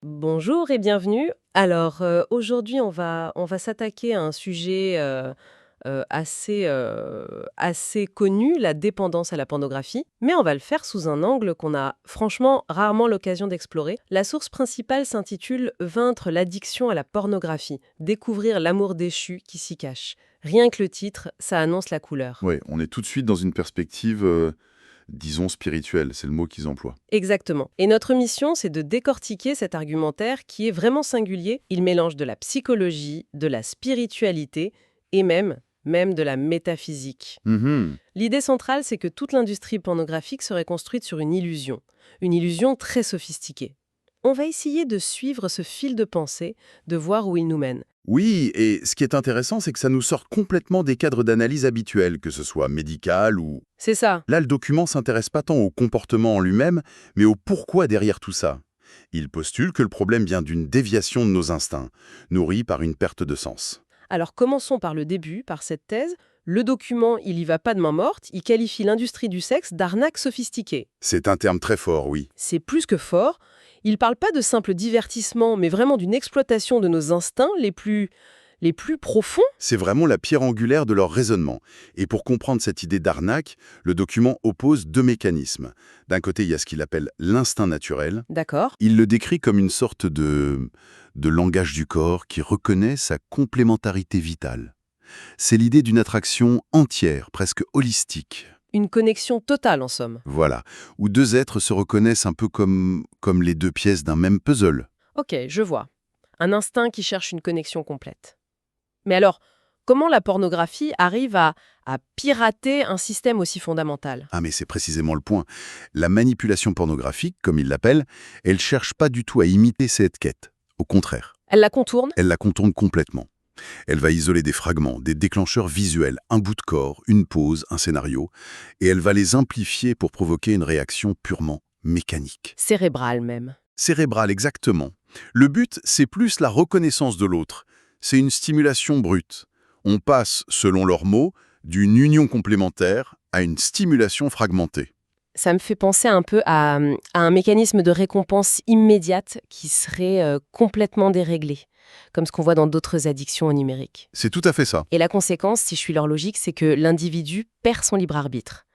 Bonjour et bienvenue. Alors, aujourd'hui, on va s'attaquer à un sujet, assez connu, la dépendance à la pornographie, mais on va le faire sous un angle qu'on a franchement rarement l'occasion d'explorer. La source principale s'intitule «Vaincre l'addiction à la pornographie, découvrir l'amour déchu qui s'y cache». Rien que le titre, ça annonce la couleur. Ouais, on est tout de suite dans une perspective, disons spirituelle, c'est le mot qu'ils emploient. Exactement. Et notre mission, c'est de décortiquer cet argumentaire qui est vraiment singulier. Il mélange de la psychologie, de la spiritualité et même de la métaphysique. Mhm. L'idée centrale, c'est que toute l'industrie pornographique serait construite sur une illusion très sophistiquée. On va essayer de suivre ce fil de pensée, de voir où il nous mène. Oui, et ce qui est intéressant, c'est que ça nous sort complètement des cadres d'analyse habituels, que ce soit médical ou... C'est ça. Là, le document s'intéresse pas tant au comportement en lui-même, mais au pourquoi derrière tout ça. Il postule que le problème vient d'une déviation de nos instincts, nourrie par une perte de sens. Alors commençons par le début, par cette thèse. Le document, il y va pas de main morte, il qualifie l'industrie du sexe d'arnaque sophistiquée. C'est un terme très fort, oui. C'est plus que fort. Il parle pas de simple divertissement, mais vraiment d'une exploitation de nos instincts les plus profonds. C'est vraiment la pierre angulaire de leur raisonnement. Et pour comprendre cette idée d'arnaque, le document oppose deux mécanismes. D'un côté, il y a ce qu'il appelle l'instinct naturel. D'accord. Il le décrit comme une sorte de langage du corps qui reconnaît sa complémentarité vitale. C'est l'idée d'une attraction entière, presque holistique. Une connexion totale, en somme. Voilà, où deux êtres se reconnaissent un peu comme les deux pièces d'un même puzzle. Ok, je vois. Un instinct qui cherche une connexion complète. Mais alors, comment la pornographie arrive à pirater un système aussi fondamental? Ah mais c'est précisément le point. La manipulation pornographique, comme il l'appelle, elle cherche pas du tout à imiter cette quête. Au contraire, Elle la contourne? elle la contourne complètement. Elle va isoler des fragments, des déclencheurs visuels, un bout de corps, une pose, un scénario, et elle va les amplifier pour provoquer une réaction purement mécanique. Cérébrale même. Cérébrale, exactement. Le but, c'est plus la reconnaissance de l'autre. C'est une stimulation brute. On passe, selon leurs mots, d'une union complémentaire à une stimulation fragmentée. Ça me fait penser un peu à un mécanisme de récompense immédiate qui serait complètement déréglé, comme ce qu'on voit dans d'autres addictions au numérique. C'est tout à fait ça. Et la conséquence, si je suis leur logique, c'est que l'individu perd son libre arbitre.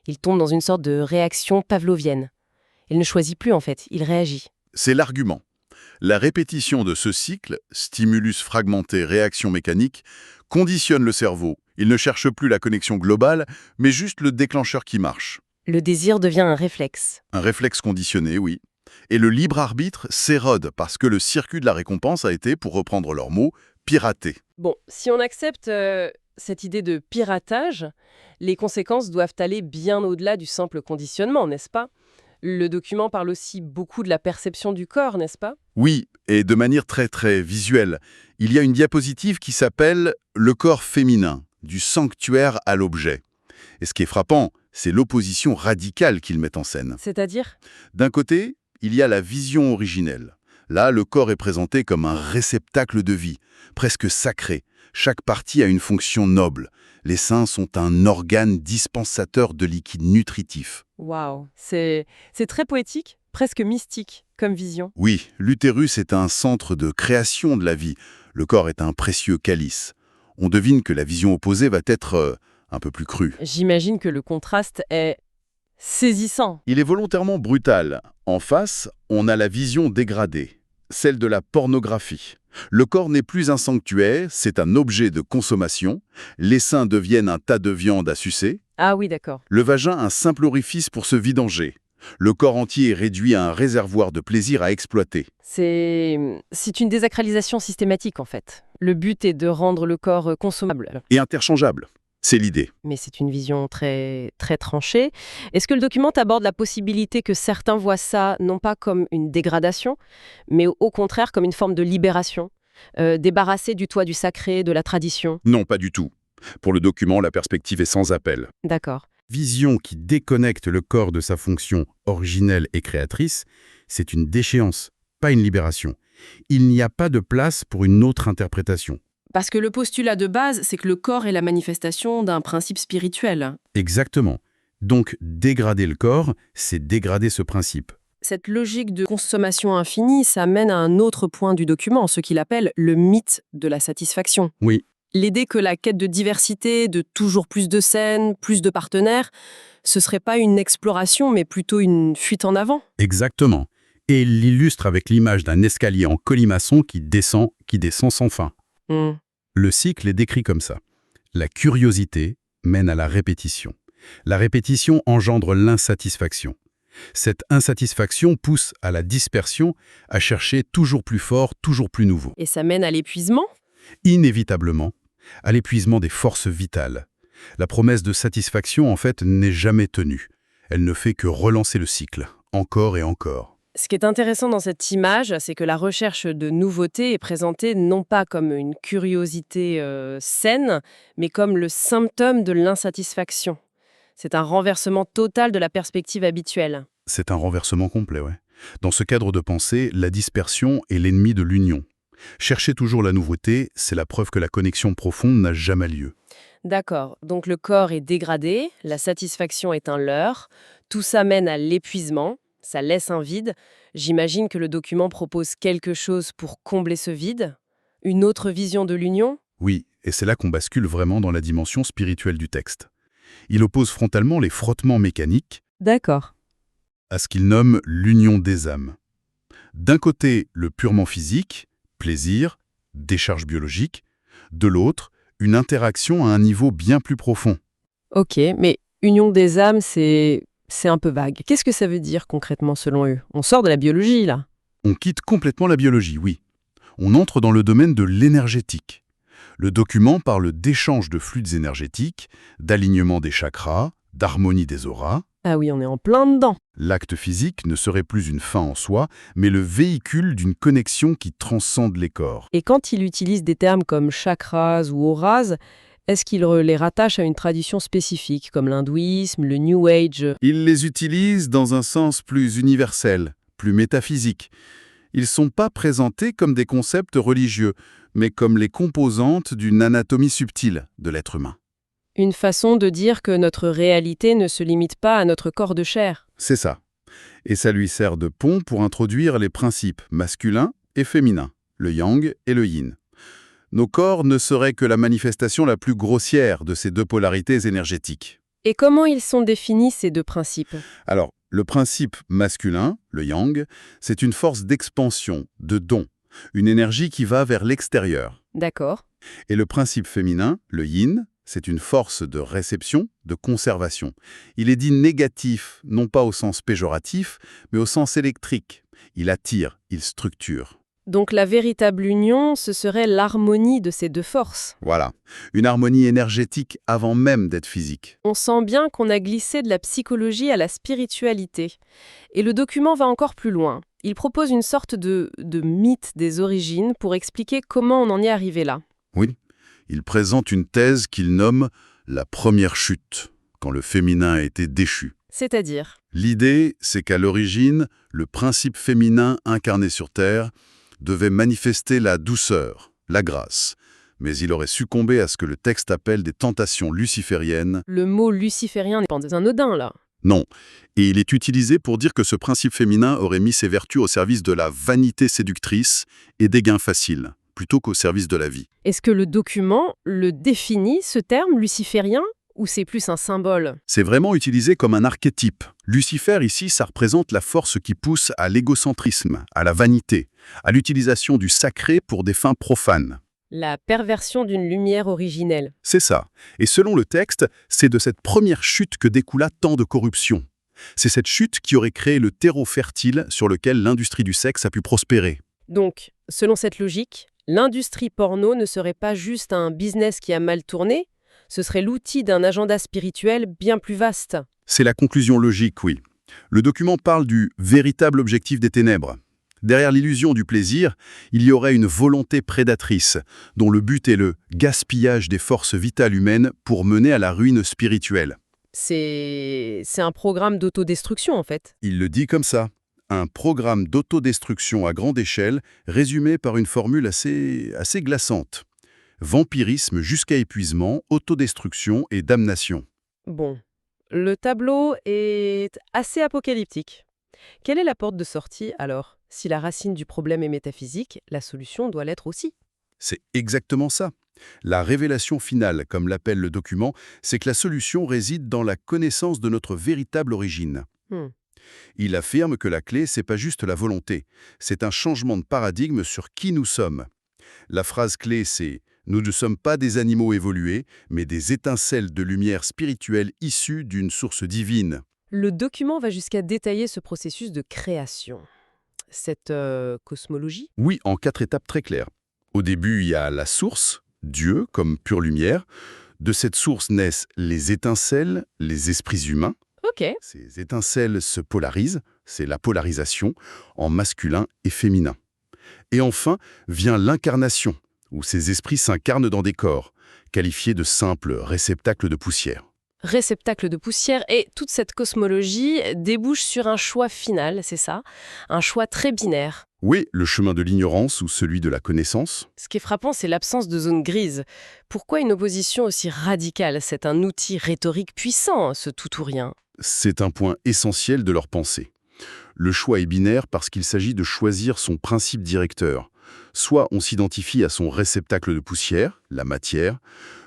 Il tombe dans une sorte de réaction pavlovienne. Il ne choisit plus en fait, il réagit. C'est l'argument. La répétition de ce cycle, stimulus fragmenté, réaction mécanique, conditionne le cerveau. Il ne cherche plus la connexion globale, mais juste le déclencheur qui marche. Le désir devient un réflexe. Un réflexe conditionné, oui. Et le libre arbitre s'érode parce que le circuit de la récompense a été, pour reprendre leurs mots, piraté. Bon, si on accepte cette idée de piratage, les conséquences doivent aller bien au-delà du simple conditionnement, n'est-ce pas? Le document parle aussi beaucoup de la perception du corps, n'est-ce pas? Oui, et de manière très très visuelle. Il y a une diapositive qui s'appelle « Le corps féminin, du sanctuaire à l'objet ». Et ce qui est frappant, c'est l'opposition radicale qu'il met en scène. C'est-à-dire? D'un côté, il y a la vision originelle. Là, le corps est présenté comme un réceptacle de vie, presque sacré. Chaque partie a une fonction noble. Les seins sont un organe dispensateur de liquide nutritif. Waouh, c'est très poétique, presque mystique comme vision. Oui, l'utérus est un centre de création de la vie. Le corps est un précieux calice. On devine que la vision opposée va être un peu plus crue. J'imagine que le contraste est saisissant. Il est volontairement brutal. En face, on a la vision dégradée, celle de la pornographie. Le corps n'est plus un sanctuaire, c'est un objet de consommation. Les seins deviennent un tas de viande à sucer. Ah oui, d'accord. Le vagin un simple orifice pour se vidanger. Le corps entier est réduit à un réservoir de plaisir à exploiter. C'est une désacralisation systématique en fait. Le but est de rendre le corps consommable. Et interchangeable. C'est l'idée. Mais c'est une vision très, très tranchée. Est-ce que le document aborde la possibilité que certains voient ça non pas comme une dégradation, mais au contraire comme une forme de libération, débarrassé du toit du sacré, de la tradition? Non, pas du tout. Pour le document, la perspective est sans appel. D'accord. Vision qui déconnecte le corps de sa fonction originelle et créatrice, c'est une déchéance, pas une libération. Il n'y a pas de place pour une autre interprétation. Parce que le postulat de base, c'est que le corps est la manifestation d'un principe spirituel. Exactement. Donc, dégrader le corps, c'est dégrader ce principe. Cette logique de consommation infinie, ça mène à un autre point du document, ce qu'il appelle le mythe de la satisfaction. Oui, L'idée que la quête de diversité, de toujours plus de scènes, plus de partenaires, ce serait pas une exploration, mais plutôt une fuite en avant. exactement. Et il l'illustre avec l'image d'un escalier en colimaçon qui descend sans fin. Hmm. Le cycle est décrit comme ça. La curiosité mène à la répétition. La répétition engendre l'insatisfaction. Cette insatisfaction pousse à la dispersion, à chercher toujours plus fort, toujours plus nouveau. Et ça mène à l'épuisement. Inévitablement, à l'épuisement des forces vitales. La promesse de satisfaction, en fait, n'est jamais tenue. Elle ne fait que relancer le cycle, encore et encore. Ce qui est intéressant dans cette image, c'est que la recherche de nouveautés est présentée non pas comme une curiosité saine, mais comme le symptôme de l'insatisfaction. C'est un renversement total de la perspective habituelle. C'est un renversement complet, ouais. Dans ce cadre de pensée, la dispersion est l'ennemi de l'union. Chercher toujours la nouveauté, c'est la preuve que la connexion profonde n'a jamais lieu. D'accord, donc le corps est dégradé, la satisfaction est un leurre, tout ça mène à l'épuisement, ça laisse un vide. J'imagine que le document propose quelque chose pour combler ce vide, une autre vision de l'union. Oui, et c'est là qu'on bascule vraiment dans la dimension spirituelle du texte. Il oppose frontalement les frottements mécaniques D'accord. à ce qu'il nomme l'union des âmes. D'un côté, le purement physique, plaisir, décharge biologique. De l'autre, une interaction à un niveau bien plus profond. Ok, mais union des âmes, c'est un peu vague. Qu'est-ce que ça veut dire concrètement selon eux? On sort de la biologie là. On quitte complètement la biologie, oui. On entre dans le domaine de l'énergétique. Le document parle d'échange de fluides énergétiques, d'alignement des chakras, d'harmonie des auras. Ah oui, on est en plein dedans. L'acte physique ne serait plus une fin en soi, mais le véhicule d'une connexion qui transcende les corps. Et quand il utilise des termes comme chakras ou auras, est-ce qu'il les rattache à une tradition spécifique, comme l'hindouisme, le New Age? Il les utilise dans un sens plus universel, plus métaphysique. Ils ne sont pas présentés comme des concepts religieux, mais comme les composantes d'une anatomie subtile de l'être humain. Une façon de dire que notre réalité ne se limite pas à notre corps de chair. C'est ça. Et ça lui sert de pont pour introduire les principes masculins et féminins, le yang et le yin. Nos corps ne seraient que la manifestation la plus grossière de ces deux polarités énergétiques. Et comment ils sont définis, ces deux principes? Alors, le principe masculin, le yang, c'est une force d'expansion, de don, une énergie qui va vers l'extérieur. D'accord. Et le principe féminin, le yin, c'est une force de réception, de conservation. Il est dit négatif, non pas au sens péjoratif, mais au sens électrique. Il attire, il structure. Donc la véritable union, ce serait l'harmonie de ces deux forces. Voilà, une harmonie énergétique avant même d'être physique. On sent bien qu'on a glissé de la psychologie à la spiritualité. Et le document va encore plus loin. Il propose une sorte de mythe des origines pour expliquer comment on en est arrivé là. Oui, il présente une thèse qu'il nomme « la première chute », quand le féminin a été déchu. C'est-à-dire? L'idée, c'est qu'à l'origine, le principe féminin incarné sur Terre devait manifester la douceur, la grâce, mais il aurait succombé à ce que le texte appelle des tentations lucifériennes. Le mot luciférien n'est pas anodin là. Non, et il est utilisé pour dire que ce principe féminin aurait mis ses vertus au service de la vanité séductrice et des gains faciles, plutôt qu'au service de la vie. Est-ce que le document le définit, ce terme luciférien, ou c'est plus un symbole? C'est vraiment utilisé comme un archétype. Lucifer, ici, ça représente la force qui pousse à l'égocentrisme, à la vanité, à l'utilisation du sacré pour des fins profanes. La perversion d'une lumière originelle. C'est ça. Et selon le texte, c'est de cette première chute que découla tant de corruption. C'est cette chute qui aurait créé le terreau fertile sur lequel l'industrie du sexe a pu prospérer. Donc, selon cette logique, l'industrie porno ne serait pas juste un business qui a mal tourné, ce serait l'outil d'un agenda spirituel bien plus vaste. C'est la conclusion logique, oui. Le document parle du véritable objectif des ténèbres. Derrière l'illusion du plaisir, il y aurait une volonté prédatrice, dont le but est le gaspillage des forces vitales humaines pour mener à la ruine spirituelle. C'est un programme d'autodestruction en fait. Il le dit comme ça. Un programme d'autodestruction à grande échelle, résumé par une formule assez glaçante. Vampirisme jusqu'à épuisement, autodestruction et damnation. Bon, le tableau est assez apocalyptique. Quelle est la porte de sortie alors? Si la racine du problème est métaphysique, la solution doit l'être aussi. C'est exactement ça. La révélation finale, comme l'appelle le document, c'est que la solution réside dans la connaissance de notre véritable origine. Hmm. Il affirme que la clé, c'est pas juste la volonté, c'est un changement de paradigme sur qui nous sommes. La phrase clé, c'est « Nous ne sommes pas des animaux évolués, mais des étincelles de lumière spirituelle issues d'une source divine. » Le document va jusqu'à détailler ce processus de création. Cette cosmologie. Oui, en 4 étapes très claires. Au début, il y a la source, Dieu, comme pure lumière. De cette source naissent les étincelles, les esprits humains. Ok. Ces étincelles se polarisent, c'est la polarisation, en masculin et féminin. Et enfin, vient l'incarnation, où ces esprits s'incarnent dans des corps, qualifiés de simples réceptacles de poussière. Réceptacle de poussière et toute cette cosmologie débouche sur un choix final, c'est ça? Un choix très binaire. Oui, le chemin de l'ignorance ou celui de la connaissance. Ce qui est frappant, c'est l'absence de zone grise. Pourquoi une opposition aussi radicale? C'est un outil rhétorique puissant, ce tout ou rien. C'est un point essentiel de leur pensée. Le choix est binaire parce qu'il s'agit de choisir son principe directeur. Soit on s'identifie à son réceptacle de poussière, la matière,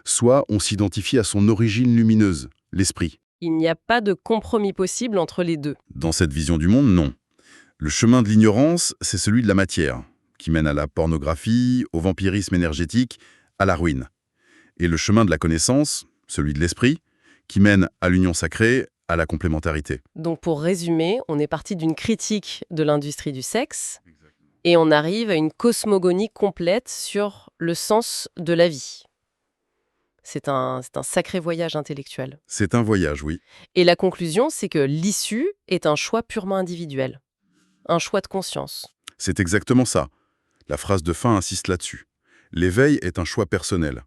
soit on s'identifie à son origine lumineuse, l'esprit. Il n'y a pas de compromis possible entre les deux. Dans cette vision du monde, non. Le chemin de l'ignorance, c'est celui de la matière, qui mène à la pornographie, au vampirisme énergétique, à la ruine. Et le chemin de la connaissance, celui de l'esprit, qui mène à l'union sacrée, à la complémentarité. Donc pour résumer, on est parti d'une critique de l'industrie du sexe et on arrive à une cosmogonie complète sur le sens de la vie. C'est un sacré voyage intellectuel. C'est un voyage, oui. Et la conclusion, c'est que l'issue est un choix purement individuel, un choix de conscience. C'est exactement ça. La phrase de fin insiste là-dessus. L'éveil est un choix personnel.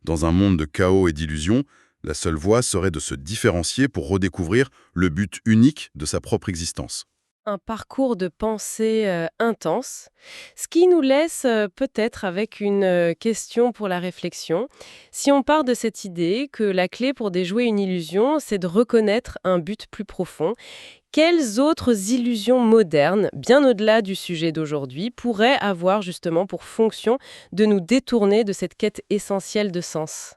Dans un monde de chaos et d'illusions, la seule voie serait de se différencier pour redécouvrir le but unique de sa propre existence. Un parcours de pensée intense, ce qui nous laisse peut-être avec une question pour la réflexion. Si on part de cette idée que la clé pour déjouer une illusion, c'est de reconnaître un but plus profond, quelles autres illusions modernes, bien au-delà du sujet d'aujourd'hui, pourraient avoir justement pour fonction de nous détourner de cette quête essentielle de sens ?